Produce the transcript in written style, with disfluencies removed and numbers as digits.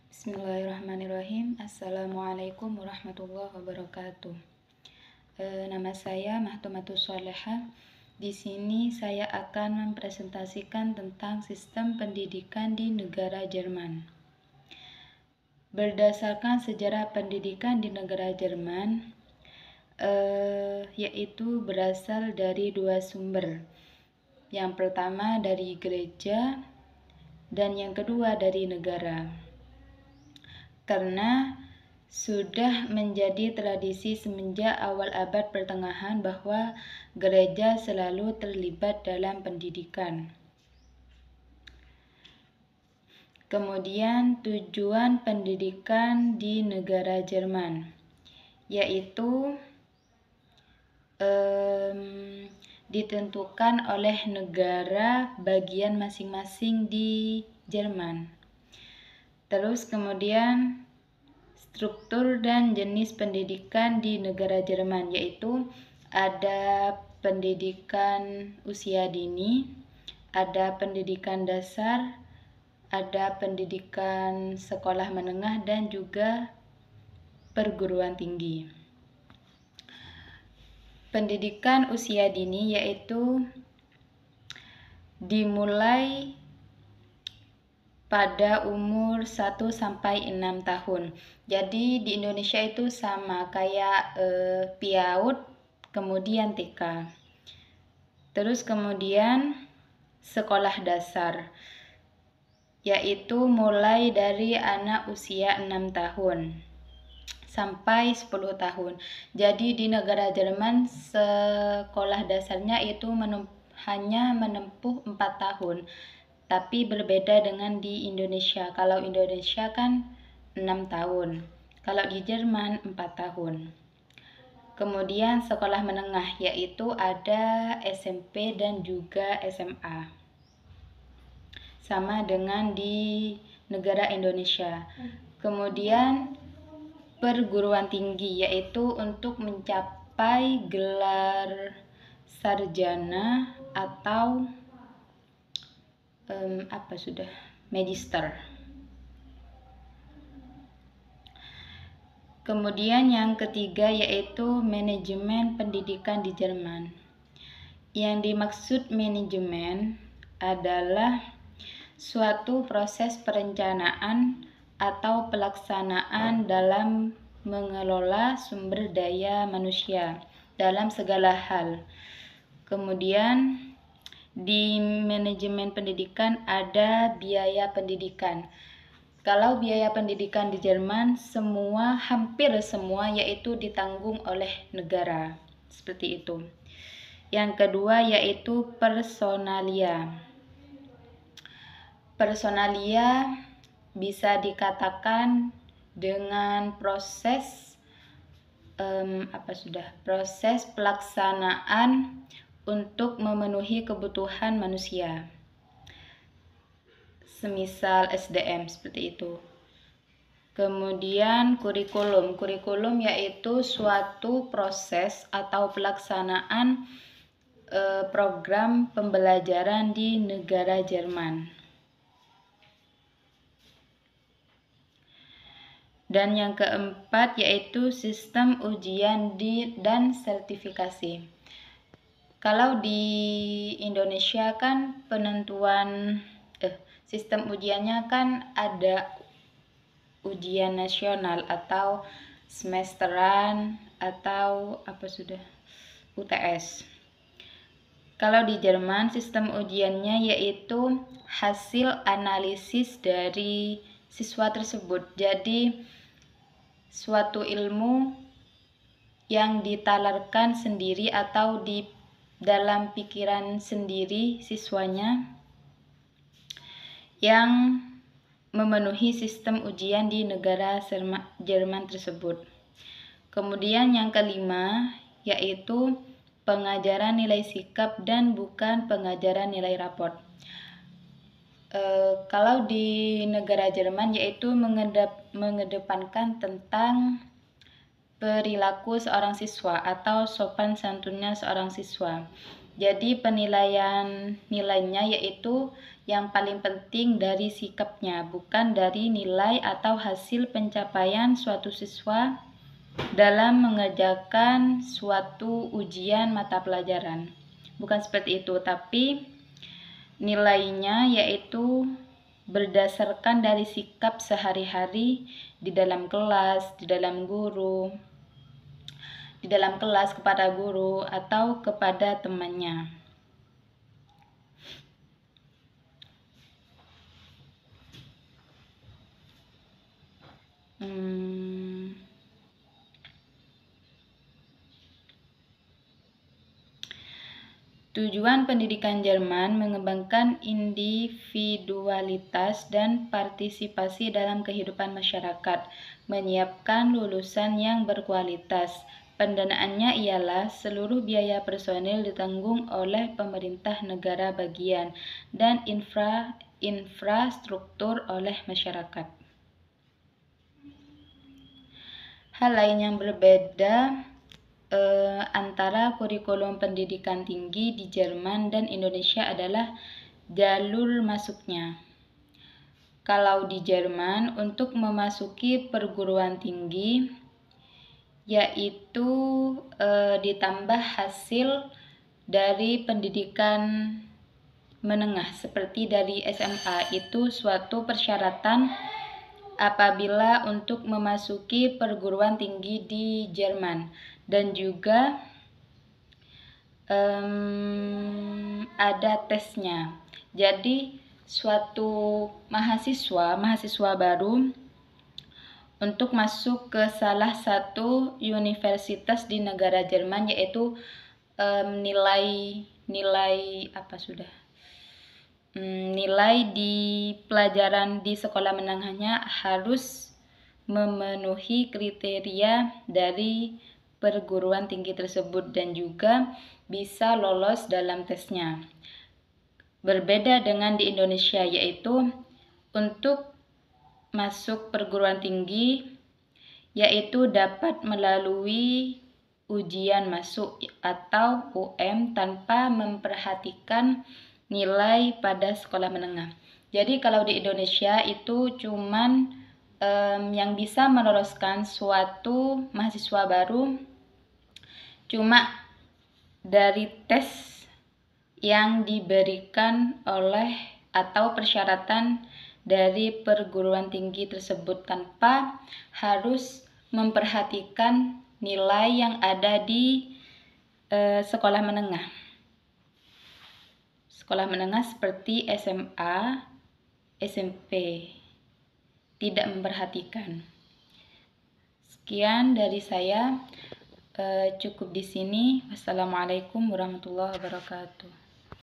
Bismillahirrahmanirrahim. Assalamualaikum warahmatullahi wabarakatuh. Nama saya Mahtumatus Sholehah. Di sini saya akan mempresentasikan tentang sistem pendidikan di negara Jerman. Berdasarkan sejarah pendidikan di negara Jerman, yaitu berasal dari dua sumber. Yang pertama dari gereja dan yang kedua dari negara. Karena sudah menjadi tradisi semenjak awal abad pertengahan bahwa gereja selalu terlibat dalam pendidikan. Kemudian tujuan pendidikan di negara Jerman, yaitu ditentukan oleh negara bagian masing-masing di Jerman. Terus kemudian struktur dan jenis pendidikan di negara Jerman, yaitu ada pendidikan usia dini, ada pendidikan dasar, ada pendidikan sekolah menengah, dan juga perguruan tinggi. Pendidikan usia dini yaitu dimulai pada umur 1-6 tahun. Jadi di Indonesia itu sama kayak PAUD, kemudian TK. Terus kemudian sekolah dasar, yaitu mulai dari anak usia 6 tahun sampai 10 tahun. Jadi di negara Jerman sekolah dasarnya itu hanya menempuh 4 tahun. Tapi berbeda dengan di Indonesia. Kalau Indonesia kan 6 tahun. Kalau di Jerman 4 tahun. Kemudian sekolah menengah yaitu ada SMP dan juga SMA. Sama dengan di negara Indonesia. Kemudian perguruan tinggi yaitu untuk mencapai gelar sarjana atau magister. Kemudian yang ketiga yaitu manajemen pendidikan di Jerman. Yang dimaksud manajemen adalah suatu proses perencanaan atau pelaksanaan dalam mengelola sumber daya manusia dalam segala hal. Kemudian di manajemen pendidikan ada biaya pendidikan. Kalau biaya pendidikan di Jerman hampir semua yaitu ditanggung oleh negara. Seperti itu. Yang kedua yaitu personalia. Personalia bisa dikatakan dengan proses pelaksanaan untuk memenuhi kebutuhan manusia, semisal SDM seperti itu. Kemudian kurikulum yaitu suatu proses atau pelaksanaan program pembelajaran di negara Jerman. Dan yang keempat yaitu sistem ujian dan sertifikasi. Kalau di Indonesia kan penentuan sistem ujiannya kan ada ujian nasional atau semesteran atau UTS. Kalau di Jerman sistem ujiannya yaitu hasil analisis dari siswa tersebut. Jadi suatu ilmu yang ditalarkan sendiri atau di dalam pikiran sendiri siswanya yang memenuhi sistem ujian di negara Jerman tersebut. Kemudian yang kelima yaitu pengajaran nilai sikap dan bukan pengajaran nilai raport. Kalau di negara Jerman yaitu mengedepankan tentang perilaku seorang siswa atau sopan santunnya seorang siswa. Jadi penilaian nilainya yaitu yang paling penting dari sikapnya, bukan dari nilai atau hasil pencapaian suatu siswa dalam mengerjakan suatu ujian mata pelajaran. Bukan seperti itu, tapi nilainya yaitu berdasarkan dari sikap sehari-hari di dalam kelas, di dalam kelas kepada guru atau kepada temannya. Tujuan pendidikan Jerman mengembangkan individualitas dan partisipasi dalam kehidupan masyarakat, menyiapkan lulusan yang berkualitas. Pendanaannya ialah seluruh biaya personil ditanggung oleh pemerintah negara bagian dan infrastruktur oleh masyarakat. Hal lain yang berbeda antara kurikulum pendidikan tinggi di Jerman dan Indonesia adalah jalur masuknya. Kalau di Jerman, untuk memasuki perguruan tinggi, yaitu ditambah hasil dari pendidikan menengah seperti dari SMA, itu suatu persyaratan apabila untuk memasuki perguruan tinggi di Jerman. Dan juga ada tesnya. Jadi suatu mahasiswa baru untuk masuk ke salah satu universitas di negara Jerman, yaitu nilai di pelajaran di sekolah menengahnya harus memenuhi kriteria dari perguruan tinggi tersebut dan juga bisa lolos dalam tesnya. Berbeda dengan di Indonesia, yaitu untuk masuk perguruan tinggi yaitu dapat melalui ujian masuk atau UM tanpa memperhatikan nilai pada sekolah menengah. Jadi kalau di Indonesia itu cuman yang bisa meloloskan suatu mahasiswa baru cuma dari tes yang diberikan oleh atau persyaratan dari perguruan tinggi tersebut tanpa harus memperhatikan nilai yang ada di sekolah menengah. Sekolah menengah seperti SMA, SMP. Tidak memperhatikan. Sekian dari saya, cukup di sini. Wassalamualaikum warahmatullahi wabarakatuh.